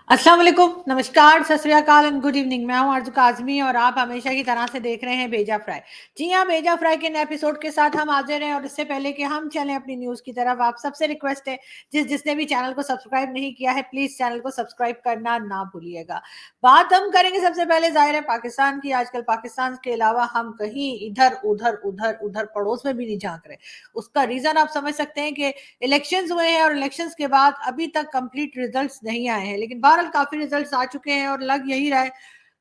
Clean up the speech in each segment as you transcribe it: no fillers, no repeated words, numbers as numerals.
अस्सलाम वालेकुम, नमस्कार, सत श्री अकाल एंड गुड इवनिंग। मैं हूं आरज़ू काज़मी और आप हमेशा की तरह से देख रहे हैं भेजा फ्राई। जी हाँ, भेजा फ्राई के नए एपिसोड के साथ हम हाजिर हैं और इससे पहले कि हम चलें अपनी न्यूज़ की तरफ, आप सबसे रिक्वेस्ट है जिसने भी चैनल को सब्सक्राइब नहीं किया है प्लीज़ चैनल को सब्सक्राइब करना ना भूलिएगा। बात हम करेंगे सबसे पहले ज़ाहिर है पाकिस्तान की। आजकल पाकिस्तान के अलावा हम कहीं इधर-उधर पड़ोस में भी नहीं झाँक रहे। उसका रीज़न आप समझ सकते हैं कि इलेक्शंस हुए हैं और इलेक्शंस के बाद अभी तक कंप्लीट रिजल्ट्स नहीं आए हैं, लेकिन बहरहाल काफी रिजल्ट्स आ चुके हैं और लग यही रहा है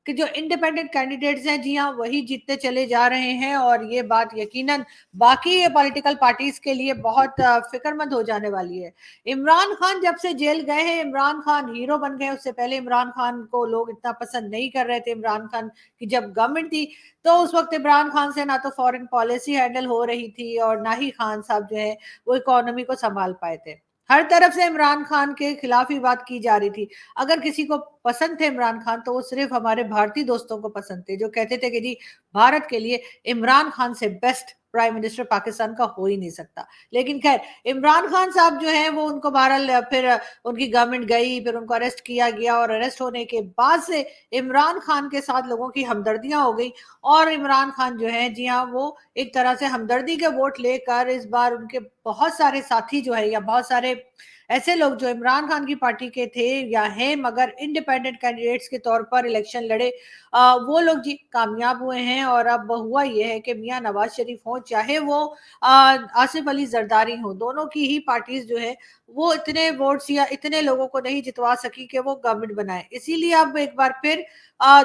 कि जो इंडिपेंडेंट कैंडिडेट्स हैं, जी हाँ, वही जीतते चले जा रहे हैं और ये बात यकीनन बाकी पॉलिटिकल पार्टीज के लिए बहुत फिक्रमंद हो जाने वाली है। इमरान खान जब से जेल गए हैं, इमरान खान हीरो बन गए। उससे पहले इमरान खान को लोग इतना पसंद नहीं कर रहे थे। इमरान खान की जब गवर्नमेंट थी तो उस वक्त इमरान खान से ना तो फॉरेन पॉलिसी हैंडल हो रही थी और ना ही खान साहब जो है वो इकोनॉमी को संभाल पाए थे। हर तरफ से इमरान खान के खिलाफ ही बात की जा रही थी। अगर किसी को पसंद थे इमरान खान तो वो सिर्फ हमारे भारतीय दोस्तों को पसंद थे, जो कहते थे कि जी भारत के लिए इमरान खान से बेस्ट प्राइम मिनिस्टर पाकिस्तान का हो ही नहीं सकता। लेकिन खैर, इमरान खान साहब जो है वो उनको बहरहाल फिर उनकी गवर्नमेंट गई, फिर उनको अरेस्ट किया गया और अरेस्ट होने के बाद से इमरान खान के साथ लोगों की हमदर्दियां हो गई और इमरान खान जो है, जी हाँ, वो एक तरह से हमदर्दी के वोट लेकर इस बार उनके बहुत सारे साथी जो है या बहुत सारे ऐसे लोग जो इमरान खान की पार्टी के थे या हैं मगर इंडिपेंडेंट कैंडिडेट्स के तौर पर इलेक्शन लड़े, वो लोग जी कामयाब हुए हैं। और अब हुआ ये है कि मियां नवाज शरीफ हो चाहे वो आसिफ अली जरदारी हो, दोनों की ही पार्टीज जो है वो इतने वोट्स या इतने लोगों को नहीं जितवा सकी कि वो गवर्नमेंट बनाए। इसीलिए अब एक बार फिर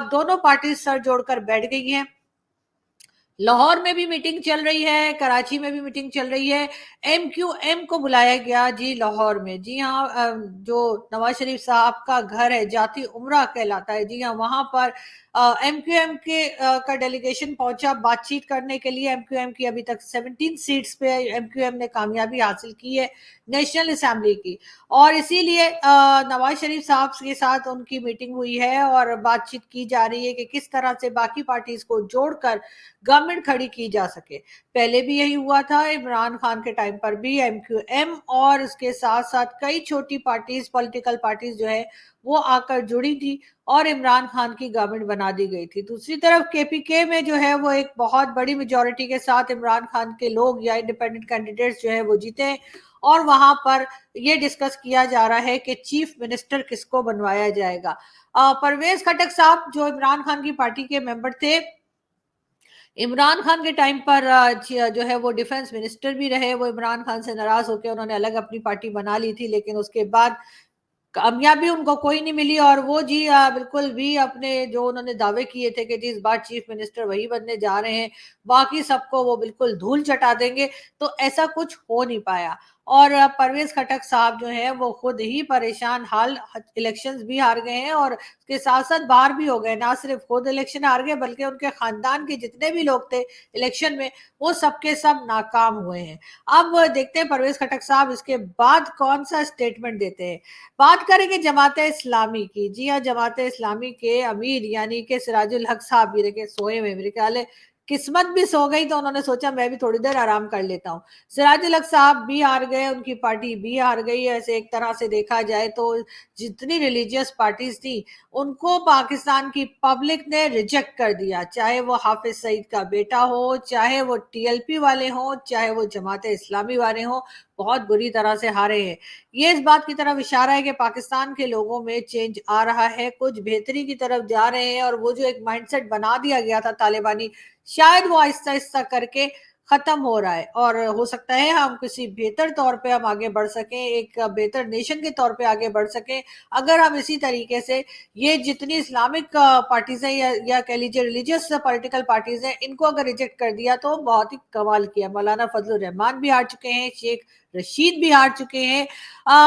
दोनों पार्टी सर जोड़कर बैठ गई हैं। लाहौर में भी मीटिंग चल रही है, कराची में भी मीटिंग चल रही है। एमक्यूएम को बुलाया गया जी लाहौर में। जी हाँ, जो नवाज शरीफ साहब का घर है जाती उमरा कहलाता है, जी हाँ, वहां पर एमक्यूएम के का डेलीगेशन पहुंचा बातचीत करने के लिए। एमक्यूएम की अभी तक 17 सीट्स पे एमक्यूएम ने कामयाबी हासिल की है नेशनल असेंबली की, और इसीलिए नवाज शरीफ साहब के साथ उनकी मीटिंग हुई है और बातचीत की जा रही है कि किस तरह से बाकी पार्टीज को जोड़कर गवर्नमेंट खड़ी की जा सके। पहले भी यही हुआ था, इमरान खान के टाइम पर भी एमक्यूएम और उसके साथ साथ कई छोटी पार्टीज, पॉलिटिकल पार्टीज जो है वो आकर जुड़ी थी और इमरान खान की गवर्नमेंट बना दी गई थी। दूसरी तरफ केपीके में जो है वो एक बहुत बड़ी मेजोरिटी के साथ इमरान खान के लोग या इंडिपेंडेंट कैंडिडेट्स जो है वो जीते हैं और वहां पर ये डिस्कस किया जा रहा है कि चीफ मिनिस्टर किसको बनवाया जाएगा। परवेज खटक साहब जो इमरान खान की पार्टी के मेंबर थे, इमरान खान के टाइम पर जो है वो डिफेंस मिनिस्टर भी रहे। वो इमरान खान से नाराज होकर उन्होंने अलग अपनी पार्टी बना ली थी, लेकिन उसके बाद कामयाबी उनको कोई नहीं मिली और वो जी बिल्कुल भी अपने जो उन्होंने दावे किए थे कि जी इस बार चीफ मिनिस्टर वही बनने जा रहे हैं, बाकी सबको वो बिल्कुल धूल चटा देंगे, तो ऐसा कुछ हो नहीं पाया। और परवेज खटक साहब जो है वो खुद ही परेशान हाल, इलेक्शंस भी हार गए हैं और उसके साथ साथ बाहर भी हो गए। ना सिर्फ खुद इलेक्शन हार गए बल्कि उनके खानदान के जितने भी लोग थे इलेक्शन में वो सबके सब नाकाम हुए हैं। अब देखते हैं परवेज खटक साहब इसके बाद कौन सा स्टेटमेंट देते हैं। बात करेंगे जमाते इस्लामी की। जी हाँ, जमाते इस्लामी के अमीर यानी कि सिराजुल हक साहब भी देखिए सोए हुए, मेरे ख्याल है किस्मत भी सो गई तो उन्होंने सोचा मैं भी थोड़ी देर आराम कर लेता हूँ। सिराजुल हक साहब भी हार गए, उनकी पार्टी भी हार गई। ऐसे एक तरह से देखा जाए तो जितनी रिलीजियस पार्टीज थी उनको पाकिस्तान की पब्लिक ने रिजेक्ट कर दिया, चाहे वो हाफिज सईद का बेटा हो, चाहे वो टीएलपी वाले हों, चाहे वो जमाते इस्लामी वाले हों, बहुत बुरी तरह से हारे हैं। ये इस बात की तरफ इशारा है कि पाकिस्तान के लोगों में चेंज आ रहा है, कुछ बेहतरी की तरफ जा रहे हैं और वो जो एक माइंडसेट बना दिया गया था तालिबानी, शायद वो आहिस्ता आहिस्ता करके खत्म हो रहा है और हो सकता है हम किसी बेहतर तौर पे हम आगे बढ़ सकें, एक बेहतर नेशन के तौर पे आगे बढ़ सकें अगर हम इसी तरीके से ये जितनी इस्लामिक पार्टीज हैं या कह लीजिए रिलीजियस पॉलिटिकल पार्टीज हैं इनको अगर रिजेक्ट कर दिया तो बहुत ही कमाल किया। मौलाना फजलुर रहमान भी हार चुके हैं, शेख रशीद भी हार चुके हैं,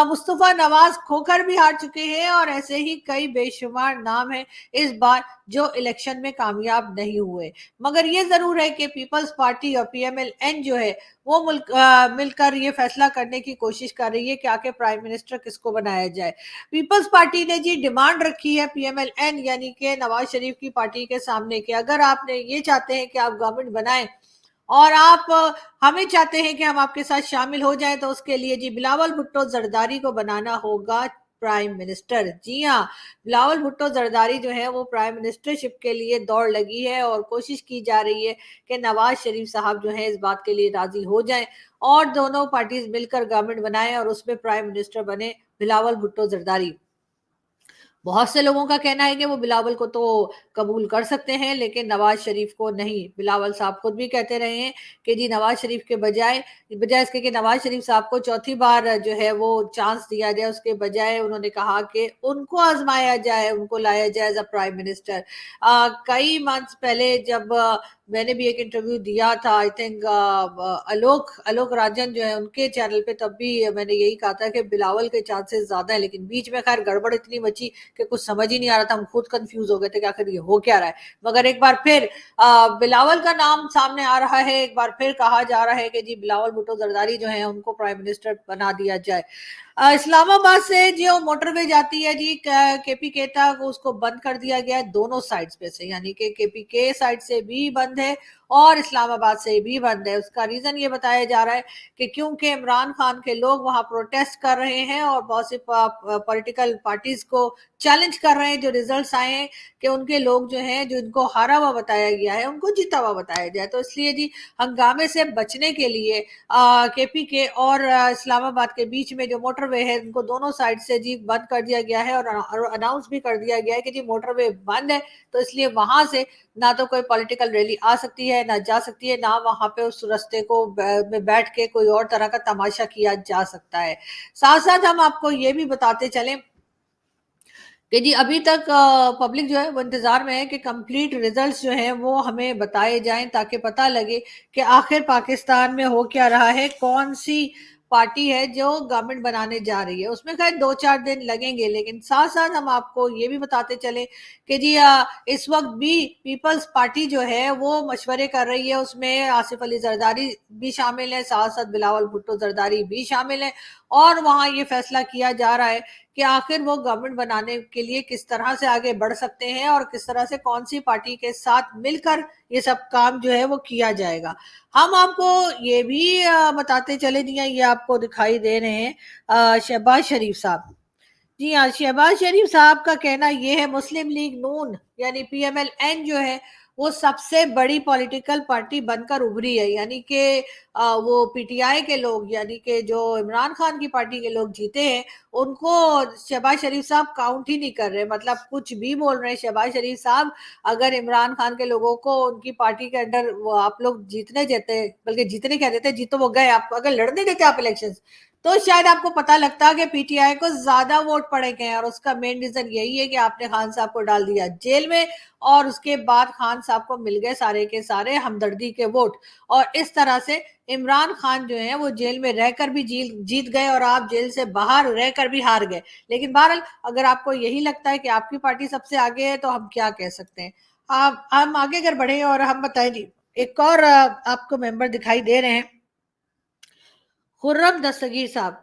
मुस्तफा नवाज खोखर भी हार चुके हैं और ऐसे ही कई बेशुमार नाम हैं इस बार जो इलेक्शन में कामयाब नहीं हुए। मगर ये जरूर है कि पीपल्स पार्टी और पीएमएलएन जो है वो मिलकर ये फैसला करने की कोशिश कर रही है कि आके प्राइम मिनिस्टर किसको बनाया जाए। पीपल्स पार्टी ने जी डिमांड रखी है पीएमएलएन यानी कि नवाज शरीफ की पार्टी के सामने कि अगर आपने ये चाहते हैं कि आप गवर्नमेंट बनाएं और आप हमें चाहते हैं कि हम आपके साथ शामिल हो जाएं तो उसके लिए जी बिलावल भुट्टो जरदारी को बनाना होगा प्राइम मिनिस्टर। जी हाँ, बिलावल भुट्टो जरदारी जो है वो प्राइम मिनिस्टरशिप के लिए दौड़ लगी है और कोशिश की जा रही है कि नवाज शरीफ साहब जो है इस बात के लिए राजी हो जाएं और दोनों पार्टीज मिलकर गवर्नमेंट बनाएं और उसमें प्राइम मिनिस्टर बने बिलावल भुट्टो जरदारी। बहुत से लोगों का कहना है कि वो बिलावल को तो कबूल कर सकते हैं लेकिन नवाज शरीफ को नहीं। बिलावल साहब खुद भी कहते रहे हैं कि जी नवाज शरीफ के बजाय बजाय इसके कि नवाज शरीफ साहब को चौथी बार जो है वो चांस दिया जाए, उसके बजाय उन्होंने कहा कि उनको आजमाया जाए, उनको लाया जाए एज अ प्राइम मिनिस्टर। कई मंथ्स पहले जब मैंने भी एक इंटरव्यू दिया था, आई थिंक आलोक आलोक राजन जो है उनके चैनल पे, तब भी मैंने यही कहा था कि बिलावल के चांसेस ज्यादा है, लेकिन बीच में खैर गड़बड़ इतनी मची कि कुछ समझ ही नहीं आ रहा था, हम खुद कंफ्यूज हो गए थे कि आखिर ये हो क्या रहा है। मगर एक बार फिर बिलावल का नाम सामने आ रहा है, एक बार फिर कहा जा रहा है कि जी बिलावल भुट्टो जरदारी जो है उनको प्राइम मिनिस्टर बना दिया जाए। इस्लामाबाद से जो मोटरवे जाती है जी केपी के तक, उसको बंद कर दिया गया है दोनों साइड्स पे से, यानी कि केपी के साइड से भी बंद है और इस्लामाबाद से भी बंद है। उसका रीजन ये बताया जा रहा है कि क्योंकि इमरान खान के लोग वहां प्रोटेस्ट कर रहे हैं और बहुत सी पॉलिटिकल पार्टीज को चैलेंज कर रहे हैं। जो रिजल्ट्स आए हैं कि उनके लोग जो हैं, जो इनको हारा हुआ बताया गया है उनको जीता हुआ बताया जाए, तो इसलिए जी हंगामे से बचने के लिए केपी के और इस्लामाबाद के बीच में जो मोटरवे है उनको दोनों साइड से जी बंद कर दिया गया है और अनाउंस भी कर दिया गया है कि जी मोटरवे बंद है, तो इसलिए वहां से ना तो कोई पॉलिटिकल रैली आ सकती है ना जा सकती है, ना वहां पे उस रास्ते को में बैठ के कोई और तरह का तमाशा किया जा सकता है। साथ साथ हम आपको ये भी बताते चलें कि जी अभी तक पब्लिक जो है वो इंतजार में है कि कंप्लीट रिजल्ट्स जो है वो हमें बताए जाएं ताकि पता लगे कि आखिर पाकिस्तान में हो क्या रहा है, कौन सी पार्टी है जो गवर्नमेंट बनाने जा रही है। उसमें खैर 2-4 दिन लगेंगे, लेकिन साथ साथ हम आपको ये भी बताते चले कि जी इस वक्त भी पीपल्स पार्टी जो है वो मशवरे कर रही है, उसमें आसिफ अली जरदारी भी शामिल है, साथ साथ बिलावल भुट्टो जरदारी भी शामिल है और वहां ये फैसला किया जा रहा है कि आखिर वो गवर्नमेंट बनाने के लिए किस तरह से आगे बढ़ सकते हैं और किस तरह से कौन सी पार्टी के साथ मिलकर ये सब काम जो है वो किया जाएगा। हम आपको ये भी बताते चले, जी हाँ, ये आपको दिखाई दे रहे हैं शहबाज शरीफ साहब। जी हाँ, शहबाज शरीफ साहब का कहना यह है मुस्लिम लीग नून यानी पीएमएल-एन जो है वो सबसे बड़ी पॉलिटिकल पार्टी बनकर उभरी है, यानी कि वो पीटीआई के लोग, यानी कि जो इमरान खान की पार्टी के लोग जीते हैं उनको शहबाज शरीफ साहब काउंट ही नहीं कर रहे, मतलब कुछ भी बोल रहे हैं शहबाज शरीफ साहब। अगर इमरान खान के लोगों को उनकी पार्टी के अंडर वो आप लोग जीतने देते, बल्कि जीतने क्या देते, जीतो वो गए, आप अगर लड़ने देते आप इलेक्शन, तो शायद आपको पता लगता कि पीटीआई को ज्यादा वोट पड़े गए, और उसका मेन रीजन यही है कि आपने खान साहब को डाल दिया जेल में और उसके बाद खान साहब को मिल गए सारे के सारे हमदर्दी के वोट, और इस तरह से इमरान खान जो है वो जेल में रहकर भी जीत गए और आप जेल से बाहर रहकर भी हार गए। लेकिन बहरहाल अगर आपको यही लगता है कि आपकी पार्टी सबसे आगे है तो हम क्या कह सकते हैं। आप हम आगे अगर बढ़े और हम बताएं जी, एक और आपको मेंबर दिखाई दे रहे हैं, खुर्रम दस्तगीर साहब।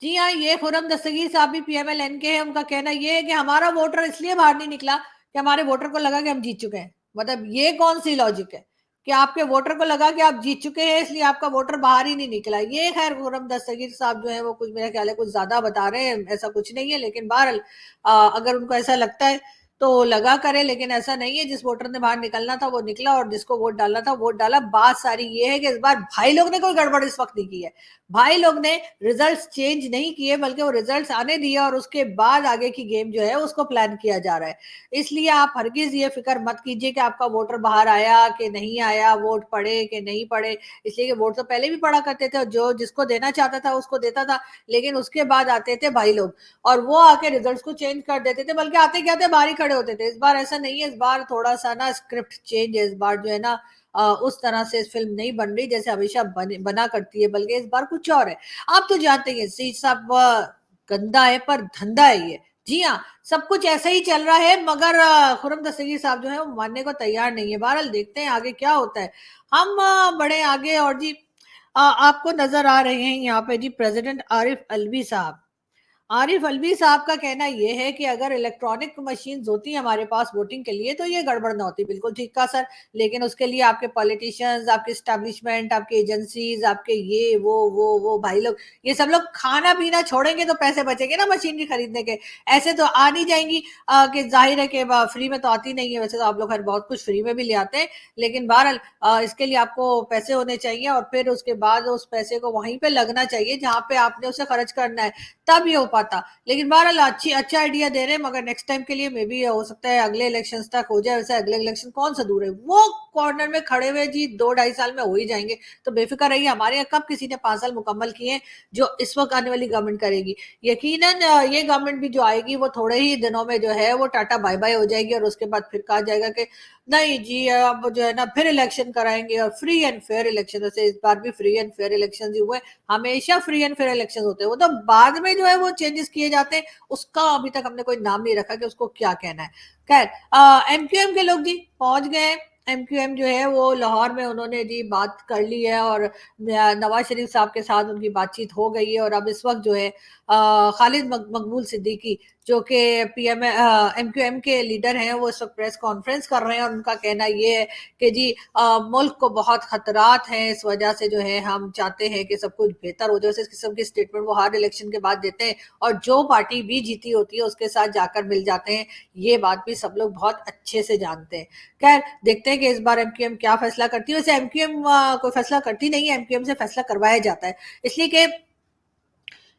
जी हाँ, ये खुर्रम दस्तगीर साहब भी पीएमएल-एन के हैं। उनका कहना ये है कि हमारा वोटर इसलिए बाहर नहीं निकला कि हमारे वोटर को लगा कि हम जीत चुके हैं। मतलब ये कौन सी लॉजिक है कि आपके वोटर को लगा कि आप जीत चुके हैं इसलिए आपका वोटर बाहर ही नहीं निकला। ये खैर खुर्रम दस्तगीर साहब जो है वो कुछ, मेरा ख्याल है कुछ ज्यादा बता रहे हैं, ऐसा कुछ नहीं है, लेकिन बहरहाल अगर उनको ऐसा लगता है तो लगा करे, लेकिन ऐसा नहीं है। जिस वोटर ने बाहर निकलना था वो निकला और जिसको वोट डालना था वोट डाला। बात सारी ये है कि इस बार भाई लोग ने कोई गड़बड़ इस वक्त नहीं की है। भाई लोग ने रिजल्ट्स चेंज नहीं किए, बल्कि वो रिजल्ट्स आने दिए और उसके बाद आगे की गेम जो है उसको प्लान किया जा रहा है। इसलिए आप हरगिज ये फिक्र मत कीजिए कि आपका वोटर बाहर आया कि नहीं आया, वोट पड़े कि नहीं पड़े, इसलिए कि वोट तो पहले भी पड़ा करते थे और जो जिसको देना चाहता था उसको देता था, लेकिन उसके बाद आते थे भाई लोग और वो आके रिजल्ट्स को चेंज कर देते थे, बल्कि आते क्या थे बाहर ही खड़े होते थे। इस बार ऐसा नहीं है, इस बार थोड़ा सा ना स्क्रिप्ट चेंज है, इस बार जो है ना उस तरह से फिल्म नहीं बन रही जैसे हमेशा बना करती है, बल्कि इस बार कुछ और है। आप तो जानते हैं सीट साहब गंदा है पर धंधा है ये। जी हाँ, सब कुछ ऐसा ही चल रहा है, मगर खुर्रम दस्तगीर साहब जो है वो मानने को तैयार नहीं है। बहरहाल देखते हैं आगे क्या होता है। हम बड़े आगे और जी आपको नजर आ रहे हैं यहाँ पे जी प्रेसिडेंट आरिफ अलवी साहब। आरिफ अलवी साहब का कहना ये है कि अगर इलेक्ट्रॉनिक मशीन्स होती हमारे पास वोटिंग के लिए तो ये गड़बड़ ना होती। बिल्कुल ठीक कहा सर, लेकिन उसके लिए आपके पॉलिटिशियंस, आपके एस्टेब्लिशमेंट, आपके एजेंसीज, आपके ये वो भाई लोग, ये सब लोग खाना पीना छोड़ेंगे तो पैसे बचेंगे ना मशीनरी खरीदने के। ऐसे तो आ नहीं जाएंगी कि जाहिर है कि फ्री में तो आती नहीं है। वैसे तो आप लोग हर बहुत कुछ फ्री में भी ले आते हैं, लेकिन बहरहाल इसके लिए आपको पैसे होने चाहिए और फिर उसके बाद उस पैसे को वहीं पे लगना चाहिए जहां पे आपने उसे खर्च करना है, तब ये हो पाता। लेकिन बहरहाल अच्छा आइडिया दे रहे हैं, मगर नेक्स्ट टाइम के लिए मे बी हो सकता है अगले इलेक्शन तक हो जाए। वैसे अगले इलेक्शन कौन सा दूर है, वो कॉर्नर में खड़े हुए जी 2-2.5 साल में हो ही जाएंगे। तो बेफिक्र रहिए, हमारे यहाँ कब किसी ने 5 साल मुकम्मल किए हैं जो इस वक्त आने वाली गवर्नमेंट करेगी। यकीनन ये गवर्नमेंट भी जो आएगी वो थोड़े ही दिनों में जो है वो टाटा बाय बाय हो जाएगी और उसके बाद फिर कहा जाएगा कि नहीं जी अब जो है ना फिर इलेक्शन कराएंगे और फ्री एंड फेयर इलेक्शन। वैसे इस बार भी फ्री एंड फेयर इलेक्शन ही हुए, हमेशा फ्री एंड फेयर इलेक्शन होते हैं। वो तो बाद में जो है वो चेंजेस किए जाते हैं, उसका अभी तक हमने कोई नाम नहीं रखा कि उसको क्या कहना है। खैर एमक्यूएम के लोग जी पहुंच गए। एमक्यूएम जो है वो लाहौर में उन्होंने जी बात कर ली है और नवाज शरीफ साहब के साथ उनकी बातचीत हो गई है। और अब इस वक्त जो है खालिद मकबूल सिद्दीकी जो कि पीएम एमक्यूएम के लीडर हैं, वो इस वक्त प्रेस कॉन्फ्रेंस कर रहे हैं और उनका कहना ये है कि जी मुल्क को बहुत खतरात हैं, इस वजह से जो है हम चाहते हैं कि सब कुछ बेहतर हो जाए। इस किस्म की स्टेटमेंट वो हर इलेक्शन के बाद देते हैं और जो पार्टी भी जीती होती है उसके साथ जाकर मिल जाते हैं। ये बात भी सब लोग बहुत अच्छे से जानते हैं। खैर देखते हैं कि इस बार एमक्यूएम क्या फैसला करती है। वैसे एमक्यूएम कोई फैसला करती नहीं है, एमक्यूएम से फैसला करवाया जाता है, इसलिए कि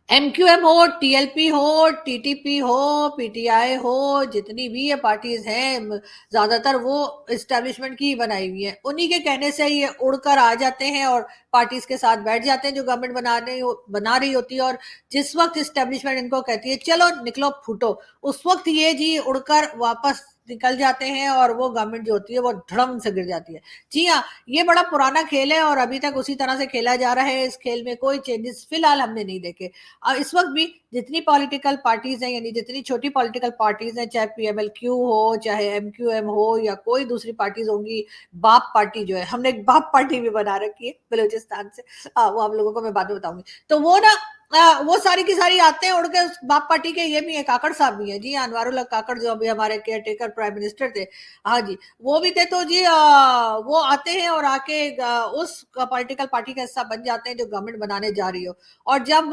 एमक्यूएम हो, टीएलपी हो, टीटीपी हो, पीटीआई हो, जितनी भी ये पार्टीज हैं ज्यादातर वो इस्टेब्लिशमेंट की ही बनाई हुई है। उन्हीं के कहने से ये उड़कर आ जाते हैं और पार्टीज के साथ बैठ जाते हैं जो गवर्नमेंट बना रही होती है। और जिस वक्त इस्टेब्लिशमेंट इनको कहती है चलो निकलो फूटो, उस वक्त ये जी उड़कर वापस निकल जाते हैं और वो गवर्नमेंट जो होती है वो धड़म से गिर जाती है। जी हाँ, ये बड़ा पुराना खेल है और अभी तक उसी तरह से खेला जा रहा है। इस खेल में कोई चेंजेस फिलहाल हमने नहीं देखे। इस वक्त भी जितनी पॉलिटिकल पार्टीज हैं, यानी जितनी छोटी पॉलिटिकल पार्टीज हैं, चाहे पीएमएलक्यू हो, चाहे एमक्यूएम हो या कोई दूसरी पार्टीज होंगी, बाप पार्टी जो है, हमने एक बाप पार्टी भी बना रखी है बलूचिस्तान से, वो आप लोगों को मैं बाद में बताऊंगी। तो वो ना वो सारी की सारी आते हैं उड़ के। बाप पार्टी के ये भी है, काकड़ साहब भी है जी, अनवारुल्लाह काकड़ जो अभी हमारे केयर टेकर प्राइम मिनिस्टर थे, हाँ जी वो भी थे। तो जी वो आते हैं और आके उस पॉलिटिकल पार्टी का हिस्सा बन जाते हैं जो गवर्नमेंट बनाने जा रही हो। और जब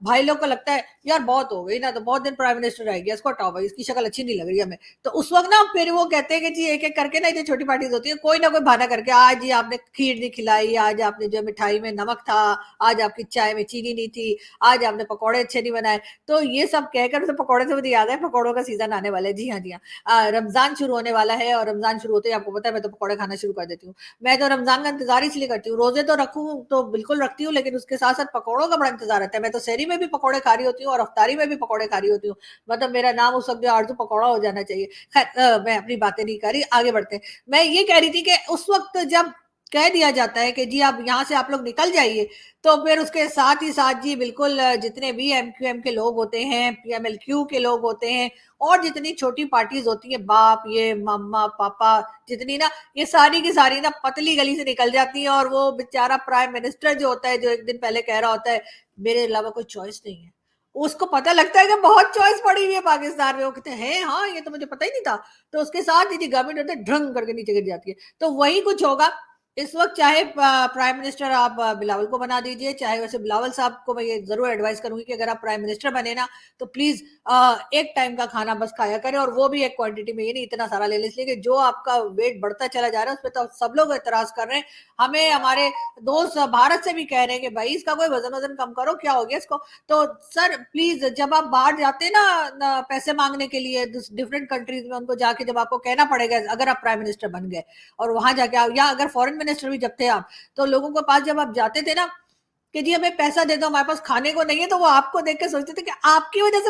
भाई लोग को लगता है यार बहुत हो गई ना, तो बहुत दिन प्राइम मिनिस्टर रह गया, इसको हटाओ भाई, इसकी शक्ल अच्छी नहीं लग रही हमें, तो उस वक्त ना फिर वो कहते हैं कि जी एक एक करके ना जो छोटी पार्टीज होती है कोई ना कोई बहाना करके, आज जी आपने खीर नहीं खिलाई, आज आपने जो मिठाई में नमक था, आज आपकी चाय में चीनी नहीं थी, आज आपने पकौड़े अच्छे नहीं बनाए। तो ये सब कहकर, तो पकौड़े से मुझे याद है पकौड़ों का सीजन आने वाला है। जी हाँ जी हाँ, रमजान शुरू होने वाला है और रमजान शुरू होते ही आपको पता है मैं तो पकौड़े खाना शुरू कर देती हूँ। मैं तो रमजान का इंतजार इसलिए करती हूँ, रोजे तो रखूँ तो बिल्कुल रखती हूँ, लेकिन उसके साथ साथ पकौड़ों का बड़ा इंतजार रहता है। मैं तो सहरी में भी पकौड़े खा रही होती हूँ और अफ्तारी में भी पकौड़े खा रही होती हूँ। मतलब मेरा नाम उस वक्त जो आरजू पकौड़ा हो जाना चाहिए। खैर मैं अपनी बातें नहीं कर रही, आगे बढ़ते हैं। मैं ये कह रही थी कि उस वक्त जब कह दिया जाता है कि जी आप यहाँ से आप लोग निकल जाइए, तो फिर उसके साथ ही साथ जी बिल्कुल जितने भी एमक्यूएम के लोग होते हैं, पीएमएलक्यू के लोग होते हैं और जितनी छोटी पार्टीज होती है, बाप ये मम्मा पापा जितनी ना, ये सारी की सारी ना पतली गली से निकल जाती है। और वो बेचारा प्राइम मिनिस्टर जो होता है, जो एक दिन पहले कह रहा होता है मेरे अलावा कोई चॉइस नहीं है, उसको पता लगता है कि बहुत चॉइस पड़ी हुई है पाकिस्तान में। वो कहते हैं हाँ ये तो मुझे पता ही नहीं था, तो उसके साथ ही गवर्नमेंट होता है ड्रंग करके नीचे गिर जाती है। तो वही कुछ होगा इस वक्त। चाहे प्राइम मिनिस्टर आप बिलावल को बना दीजिए, चाहे वैसे बिलावल साहब को मैं ये जरूर एडवाइस करूंगी कि अगर आप प्राइम मिनिस्टर बने ना तो प्लीज एक टाइम का खाना बस खाया करें, और वो भी एक क्वांटिटी में, ये नहीं इतना सारा ले लें, इसलिए कि जो आपका वेट बढ़ता चला जा रहा है उस पर तो सब लोग एतराज कर रहे हैं। हमें हमारे दोस्त भारत से भी कह रहे हैं कि भाई इसका कोई वजन वजन कम करो, क्या हो गया इसको। तो सर प्लीज जब आप बाहर जाते हैं ना पैसे मांगने के लिए डिफरेंट कंट्रीज में, उनको जाके जब आपको कहना पड़ेगा अगर आप प्राइम मिनिस्टर बन गए और वहां जाके या अगर फॉरेन मिनिस्टर भी जब थे आप, तो लोगों के पास जब आप जाते थे ना कि जी हमें पैसा दे दो हमारे पास खाने को नहीं है, तो वो आपको देख के सोचते थे कि आपकी वजह से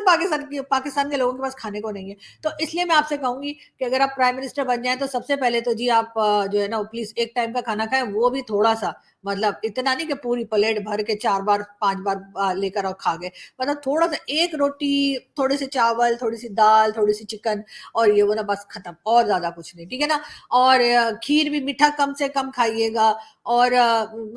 पाकिस्तान के लोगों के पास खाने को नहीं है। तो इसलिए मैं आपसे कहूंगी कि अगर आप प्राइम मिनिस्टर बन जाए तो सबसे पहले तो जी आप जो है ना प्लीज एक टाइम का खाना खाएं, वो भी थोड़ा सा, मतलब इतना नहीं कि पूरी प्लेट भर के 4 बार 5 बार लेकर और खा गए, मतलब थोड़ा सा एक रोटी, थोड़े से चावल, थोड़ी सी दाल, थोड़ी सी चिकन और ये वो ना, बस खत्म, और ज्यादा कुछ नहीं, ठीक है ना। और खीर भी मीठा कम से कम खाइएगा, और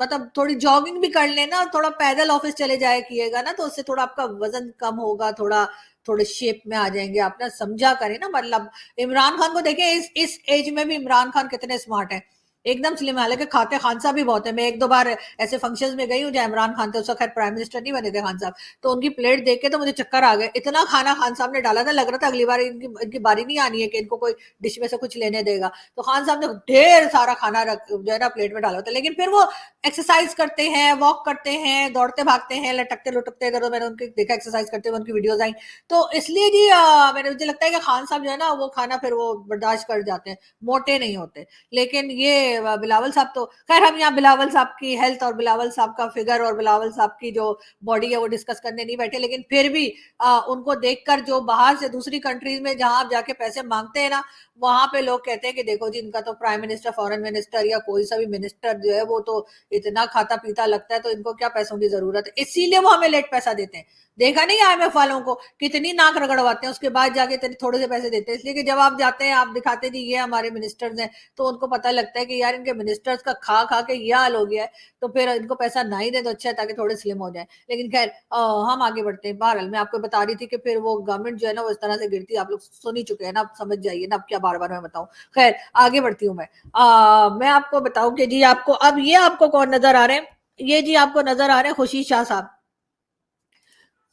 मतलब थोड़ी जॉगिंग भी कर लेना, थोड़ा पैदल ऑफिस चले जाया किएगा ना, तो उससे थोड़ा आपका वजन कम होगा, थोड़ा थोड़े शेप में आ जाएंगे आप ना, समझा करें ना। मतलब इमरान खान को देखें, इस एज में भी इमरान खान कितने स्मार्ट है, एकदम स्लिम, हालांकि खाते खान साहब भी बहुत है। मैं एक दो बार ऐसे फंक्शंस में गई हूँ जहाँ इमरान खान थे, उस वक्त खैर प्राइम मिनिस्टर नहीं बने थे खान साहब, तो उनकी प्लेट देख के तो मुझे चक्कर आ गए, इतना खाना खान साहब ने डाला था, लग रहा था अगली बार इनकी इनकी बारी नहीं आनी है कि इनको कोई डिश में से कुछ लेने देगा। तो खान साहब ने ढेर सारा खाना रख जो है ना प्लेट में डाला होता है, लेकिन फिर वो एक्सरसाइज करते हैं, वॉक करते हैं, दौड़ते भागते हैं, लटकते लुटकते, इधर मैंने उनके देखा एक्सरसाइज करते हुए, उनकी वीडियोज आई। तो इसलिए जी मैंने मुझे लगता है कि खान साहब जो है ना वो खाना फिर वो बर्दाश्त कर जाते हैं, मोटे नहीं होते। लेकिन ये बिलावल साहब तो खैर, हम यहाँ बिलावल साहब की हेल्थ और बिलावल साहब का फिगर और बिलावल साहब की जो बॉडी है वो डिस्कस करने नहीं बैठे, लेकिन फिर भी उनको देखकर जो बाहर से दूसरी कंट्रीज में जहां आप जाके पैसे मांगते हैं ना, वहां पे लोग कहते हैं कि देखो जी, इनका तो प्राइम मिनिस्टर, फॉरेन मिनिस्टर या कोई सा भी मिनिस्टर जो है वो तो इतना खाता पीता लगता है, तो इनको क्या पैसों की जरूरत है, इसीलिए वो हमें लेट पैसा देते हैं। देखा नहीं IMF वालों को कितनी नाक रगड़वाते हैं, उसके बाद जाके थोड़े से पैसे देते हैं, इसलिए कि जब आप जाते हैं आप दिखाते जी ये हमारे मिनिस्टर्स हैं, तो उनको पता लगता है कि यार इनके मिनिस्टर्स का खा खा के ये हाल हो गया है, तो फिर इनको पैसा ना ही दे तो अच्छा है, ताकि थोड़े स्लिम हो जाए। लेकिन खैर हम आगे बढ़ते हैं। बहरहाल मैं आपको बता रही थी कि फिर वो गवर्नमेंट जो है ना वो इस तरह से गिरती, आप लोग सुन ही चुके हैं ना, आप समझ जाइए ना, अब क्या बार बार मैं बताऊं। खैर आगे बढ़ती हूँ मैं आपको बताऊं कि जी आपको अब ये आपको कौन नजर आ रहे हैं, ये जी आपको नजर आ रहे हैं खुशी शाह साहब।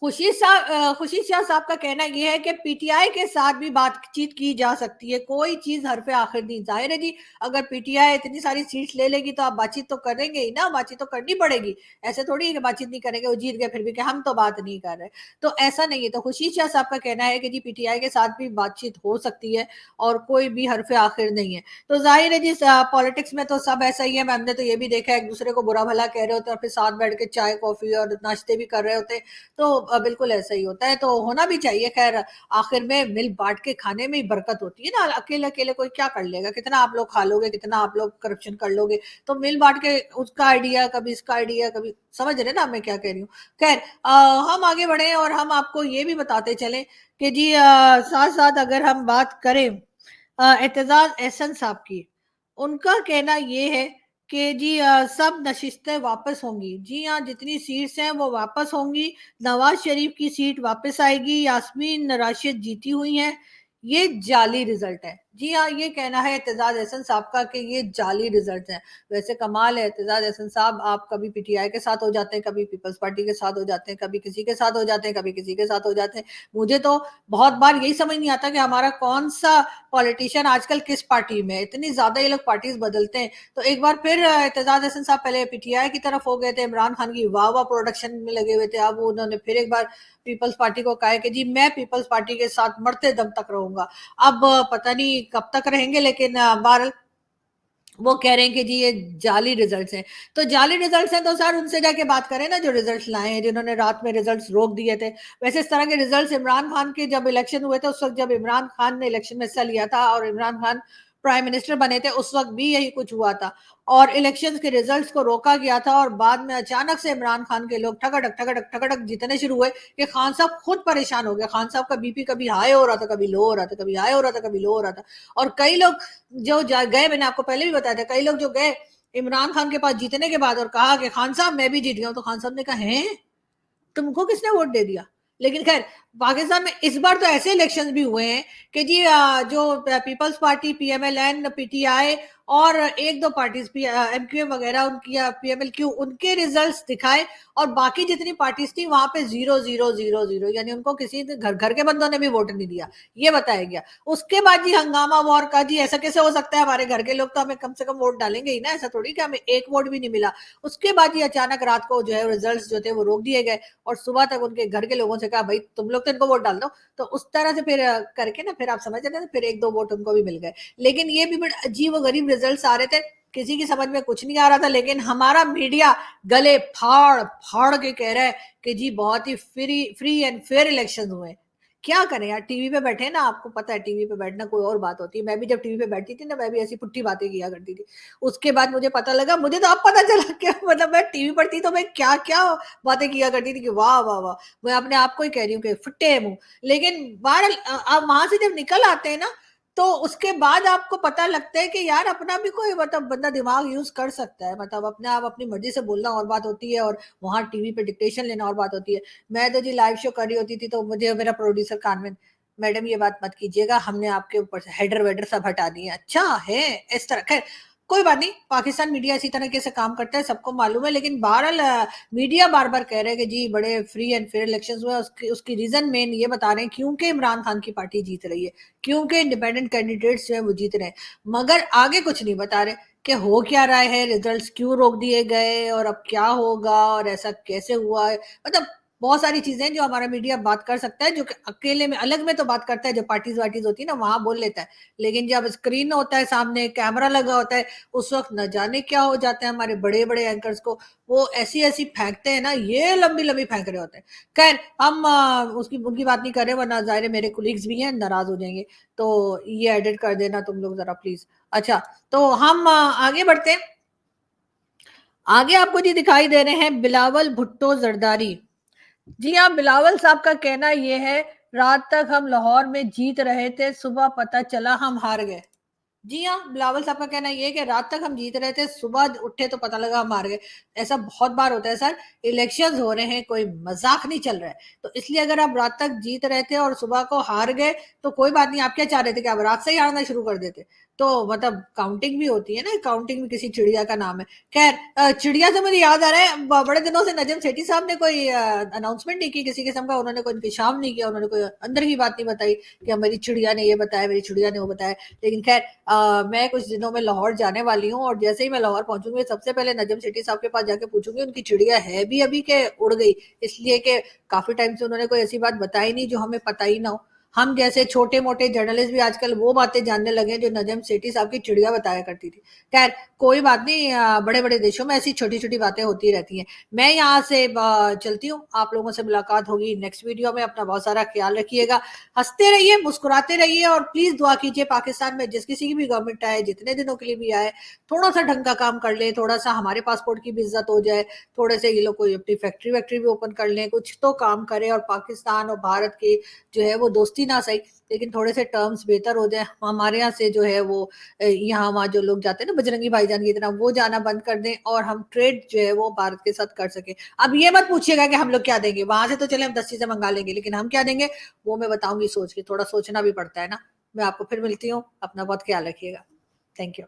खुशी शाह साहब का कहना यह है कि पीटीआई के साथ भी बातचीत की जा सकती है, कोई चीज हर पे आखिर नहीं। जाहिर है जी, अगर पीटीआई इतनी सारी सीट्स ले लेगी तो आप बातचीत तो करेंगे ही ना, बातचीत तो करनी पड़ेगी। ऐसे थोड़ी है कि बातचीत नहीं करेंगे, वो जीत गए फिर भी कि हम तो बात नहीं कर रहे, तो ऐसा नहीं है। तो खुशी शाह साहब का कहना है कि जी पीटीआई के साथ भी बातचीत हो सकती है और कोई भी हरफे आखिर नहीं है। तो जाहिर है जी, पॉलिटिक्स में तो सब ऐसा ही है, हमने तो ये भी देखा है, एक दूसरे को बुरा भला कह रहे होते हैं और फिर साथ बैठ के चाय कॉफी और नाश्ते भी कर रहे होते हैं। तो बिल्कुल ऐसा ही होता है, तो होना भी चाहिए। खैर आखिर में मिल बांट के खाने में ही बरकत होती है ना, अकेले अकेले कोई क्या कर लेगा, कितना आप लोग खा लोगे, कितना आप लोग करप्शन कर लोगे। तो मिल बांट के उसका आइडिया, कभी इसका आइडिया, कभी, समझ रहे ना मैं क्या कह रही हूँ। खैर हम आगे बढ़े और हम आपको ये भी बताते चले कि जी साथ साथ अगर हम बात करें एतजाज एहसन साहब की, उनका कहना ये है कि जी सब नशिस्तें वापस होंगी। जी हाँ, जितनी सीट्स हैं वो वापस होंगी, नवाज शरीफ की सीट वापस आएगी, यास्मीन राशिद जीती हुई हैं, ये जाली रिजल्ट है। जी हाँ, ये कहना है एतजाज एहसन साहब का कि ये जाली रिजल्ट है। वैसे कमाल है एतजाज एहसन साहब, आप कभी पीटीआई के साथ हो जाते हैं, कभी पीपल्स पार्टी के साथ हो जाते हैं, कभी किसी के साथ हो जाते हैं, कभी किसी के साथ हो जाते हैं। मुझे तो बहुत बार यही समझ नहीं आता कि हमारा कौन सा पॉलिटिशियन आजकल किस पार्टी में, इतनी ज्यादा ये लोग पार्टीज बदलते हैं। तो एक बार फिर एतजाज हसन साहब पहले पीटीआई की तरफ हो गए थे, इमरान खान की वाह वाह प्रोडक्शन में लगे हुए थे, अब उन्होंने फिर एक बार पीपल्स पार्टी को कहा है कि जी मैं पीपल्स पार्टी के साथ मरते दम तक रहूंगा। अब पता नहीं कब तक रहेंगे, लेकिन बहरहाल वो कह रहे हैं कि जी ये जाली रिजल्ट्स हैं। तो जाली रिजल्ट्स हैं तो सर उनसे जाके बात करें ना, जो रिजल्ट्स लाए हैं, जिन्होंने रात में रिजल्ट्स रोक दिए थे। वैसे इस तरह के रिजल्ट्स इमरान खान के जब इलेक्शन हुए थे, उस वक्त जब इमरान खान ने इलेक्शन में हिस्सा लिया था और इमरान खान प्राइम मिनिस्टर बने थे, उस वक्त भी यही कुछ हुआ था और इलेक्शंस के रिजल्ट्स को रोका गया था, और बाद में अचानक से इमरान खान के लोग ठगड़क ठगड़क ठगड़क जीतने शुरू हुए कि खान साहब खुद परेशान हो गए। खान साहब का बीपी कभी हाई हो रहा था, कभी लो हो रहा था, कभी हाई हो रहा था, कभी लो हो रहा था। और कई लोग जो गए, मैंने आपको पहले भी बताया था, कई लोग जो गए इमरान खान के पास जीतने के बाद और कहा कि खान साहब मैं भी जीत गया हूं, तो खान साहब ने कहा है तुमको किसने वोट दे दिया। लेकिन खैर पाकिस्तान में इस बार तो ऐसे इलेक्शंस भी हुए हैं कि जी जो पीपल्स पार्टी, पीएमएलएन, पीटीआई और एक दो पार्टीज एमक्यूएम वगैरह उनकी, पीएमएलक्यू, उनके रिजल्ट्स दिखाए और बाकी जितनी पार्टीज थी वहां पे 0 0 0 0, यानी उनको किसी घर घर के बंदों ने भी वोट नहीं दिया, ये बताया गया। उसके बाद जी हंगामा वॉर का, जी ऐसा कैसे हो सकता है, हमारे घर के लोग तो हमें कम से कम वोट डालेंगे ही ना, ऐसा थोड़ी कि हमें एक वोट भी नहीं मिला। उसके बाद जी अचानक रात को जो है रिजल्ट जो थे वो रोक दिए गए और सुबह तक उनके घर के लोगों से कहा भाई तुम लोग तो इनको वोट डाल दो। तो उस तरह से फिर करके ना, फिर आप समझ रहे थे, फिर एक दो वोट उनको भी मिल गए। लेकिन ये भी बड़े अजीब और गरीब रिजल्ट आ रहे थे, किसी की समझ में कुछ नहीं आ रहा था, लेकिन हमारा मीडिया गले फाड़ फाड़ के कह रहा है कि जी बहुत ही फ्री एंड फेयर इलेक्शन हुए। क्या करें यार, टीवी पे बैठे ना, आपको पता है टीवी पे बैठना कोई और बात होती है। मैं भी जब टीवी पे बैठती थी ना, मैं भी ऐसी पुट्ठी बातें किया करती थी। उसके बाद मुझे पता लगा, मुझे तो अब पता चला कि मतलब मैं टीवी पर थी तो मैं क्या क्या बातें किया करती थी कि वाह वाह वाह, मैं अपने आप को ही कह रही हूँ कि फुट्टे मुंह। लेकिन बहरहाल आप वहां से जब निकल आते हैं ना, तो उसके बाद आपको पता लगता है कि यार अपना भी कोई मतलब बंदा दिमाग यूज कर सकता है। मतलब अपने आप अपनी मर्जी से बोलना और बात होती है, और वहां टीवी पे डिक्टेशन लेना और बात होती है। मैं तो जी लाइव शो कर रही होती थी, तो मुझे मेरा प्रोड्यूसर कानविन, मैडम ये बात मत कीजिएगा, हमने आपके ऊपर से हेडर वेडर सब हटा दिए। अच्छा है, इस तरह। खैर कोई बात नहीं, पाकिस्तान मीडिया इसी तरीके से काम करता है, सबको मालूम है। लेकिन बहरहाल मीडिया बार बार कह रहे हैं कि जी बड़े फ्री एंड फेयर इलेक्शन हुए। उसकी रीजन मेन ये बता रहे हैं क्योंकि इमरान खान की पार्टी जीत रही है, क्योंकि इंडिपेंडेंट कैंडिडेट्स जो है वो जीत रहे हैं। मगर आगे कुछ नहीं बता रहे कि हो क्या रहा है, रिजल्ट्स क्यों रोक दिए गए, और अब क्या होगा, और ऐसा कैसे हुआ है। मतलब बहुत सारी चीजें जो हमारा मीडिया बात कर सकता है, जो कि अकेले में अलग में तो बात करता है, जब पार्टीज वार्टीज होती है ना वहां बोल लेता है। लेकिन जब स्क्रीन होता है, सामने कैमरा लगा होता है, उस वक्त न जाने क्या हो जाता है हमारे बड़े बड़े एंकर्स को। वो ऐसी ऐसी फेंकते हैं ना, ये लंबी लंबी फेंक रहे होते हैं। खैर हम उसकी उनकी बात नहीं कर रहे, वरना जाहिर है मेरे कुलीग्स भी हैं, नाराज हो जाएंगे। तो ये एडिट कर देना तुम लोग जरा प्लीज। अच्छा, तो हम आगे बढ़ते हैं। आगे आपको जी दिखाई दे रहे हैं बिलावल भुट्टो जरदारी। जी हाँ, बिलावल साहब का कहना ये है, रात तक हम लाहौर में जीत रहे थे, सुबह पता चला हम हार गए। जी हाँ, बिलावल साहब का कहना ये है कि रात तक हम जीत रहे थे, सुबह उठे तो पता लगा हम हार गए। ऐसा बहुत बार होता है सर, इलेक्शंस हो रहे हैं, कोई मजाक नहीं चल रहा है। तो इसलिए अगर आप रात तक जीत रहे थे और सुबह को हार गए, तो कोई बात नहीं। आप क्या चाह रहे थे कि आप रात से ही हारना शुरू कर देते? तो मतलब काउंटिंग भी होती है ना, काउंटिंग भी किसी चिड़िया का नाम है। खैर चिड़िया से मुझे याद आ रहा है, बड़े दिनों से नजम सेठी साहब ने कोई अनाउंसमेंट नहीं की किसी किस्म का, उन्होंने कोई इंतजाम नहीं किया, उन्होंने कोई अंदर की बात नहीं बताई कि मेरी चिड़िया ने ये बताया, मेरी चिड़िया ने वो बताया। लेकिन खैर मैं कुछ दिनों में लाहौर जाने वाली हूँ, और जैसे ही मैं लाहौर पहुंचूंगी, सबसे पहले नजम सेठी साहब के पास जाके पूछूंगी उनकी चिड़िया है भी अभी के उड़ गई। इसलिए कि काफी टाइम से उन्होंने कोई ऐसी बात बताई नहीं जो हमें पता ही ना हो। हम जैसे छोटे मोटे जर्नलिस्ट भी आजकल वो बातें जानने लगे जो नजम सेठी साहब की चिड़िया बताया करती थी। खैर कोई बात नहीं, बड़े बड़े देशों में ऐसी छोटी छोटी बातें होती रहती हैं। मैं यहाँ से चलती हूँ, आप लोगों से मुलाकात होगी नेक्स्ट वीडियो में। अपना बहुत सारा ख्याल रखिएगा, हंसते रहिए, मुस्कुराते रहिए, और प्लीज दुआ कीजिए पाकिस्तान में जिस किसी की भी गवर्नमेंट आए, जितने दिनों के लिए भी आए, थोड़ा सा ढंग का काम कर ले, थोड़ा सा हमारे पासपोर्ट की भी इज्जत हो जाए, थोड़े से ये लोग कोई अपनी फैक्ट्री वैक्ट्री भी ओपन कर लें, कुछ तो काम करें, और पाकिस्तान और भारत की जो है वो दोस्ती ना सही, लेकिन थोड़े से टर्म्स बेहतर हो जाए। हमारे यहाँ से जो है वो यहाँ वहाँ जो लोग जाते हैं ना बजरंगी भाईजान की तरह, वो जाना बंद कर दें, और हम ट्रेड जो है वो भारत के साथ कर सके। अब ये मत पूछिएगा कि हम लोग क्या देंगे, वहां से तो चले हम 10 चीजें मंगा लेंगे, लेकिन हम क्या देंगे वो मैं बताऊंगी सोच के। थोड़ा सोचना भी पड़ता है ना। मैं आपको फिर मिलती हूँ, अपना बहुत ख्याल रखिएगा। Thank you.